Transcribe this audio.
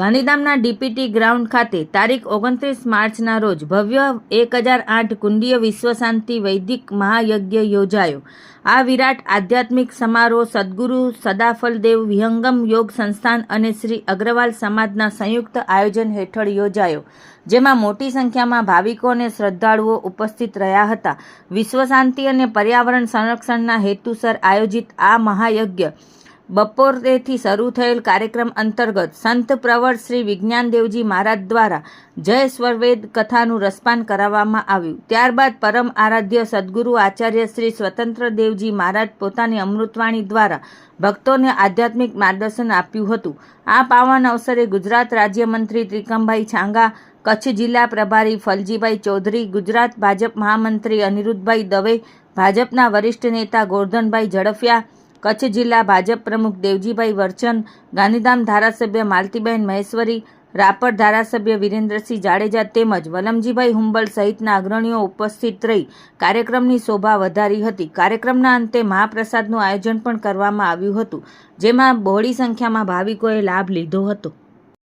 ગાંધીધામના DPT ground ખાતે તારીખ 29 માર્ચના રોજ ભવ્ય 1008 કુંડીય વિશ્વ શાંતિ વૈદિક મહાયજ્ઞ યોજાયો। આ વિરાટ આધ્યાત્મિક સમારોહ સદગુરુ સદાફલદેવ વિહંગમ યોગ સંસ્થાન અને શ્રી અગ્રવાલ સમાજના સંયુક્ત આયોજન હેઠળ યોજાયો, જેમાં મોટી સંખ્યામાં ભાવિકો અને શ્રદ્ધાળુઓ ઉપસ્થિત રહ્યા હતા। વિશ્વ શાંતિ અને પર્યાવરણ સંરક્ષણના હેતુસર આયોજિત આ મહાયજ્ઞ બપોરેથી શરૂ થયેલ કાર્યક્રમ અંતર્ગત સંત પ્રવર શ્રી વિજ્ઞાનદેવજી મહારાજ દ્વારા જય સ્વરવેદ કથાનું રસપાન કરાવવામાં આવ્યું। ત્યારબાદ પરમ આરાધ્ય સદગુરુ આચાર્ય શ્રી સ્વતંત્રદેવજી મહારાજ પોતાની અમૃતવાણી દ્વારા ભક્તોને આધ્યાત્મિક માર્ગદર્શન આપ્યું હતું। આ પાવન અવસરે ગુજરાત રાજ્યમંત્રી ત્રિકમભાઈ છાંગા, કચ્છ જિલ્લા પ્રભારી ફલજીભાઈ ચૌધરી, ગુજરાત ભાજપ મહામંત્રી અનિરુદ્ધભાઈ દવે, ભાજપના વરિષ્ઠ નેતા ગોરધનભાઈ ઝડફિયા, કચ્છ જિલ્લા ભાજપ પ્રમુખ દેવજીભાઈ વરચંદ, ગાંધીધામ ધારાસભ્ય માલતીબેન મહેશ્વરી, રાપર ધારાસભ્ય વિરેન્દ્રસિંહ જાડેજા તેમજ વલમજીભાઈ હુંબલ સહિતના અગ્રણીઓ ઉપસ્થિત રહી કાર્યક્રમની શોભા વધારી હતી। કાર્યક્રમના અંતે મહાપ્રસાદનું આયોજન પણ કરવામાં આવ્યું હતું, જેમાં બહોળી સંખ્યામાં ભાવિકોએ લાભ લીધો હતો।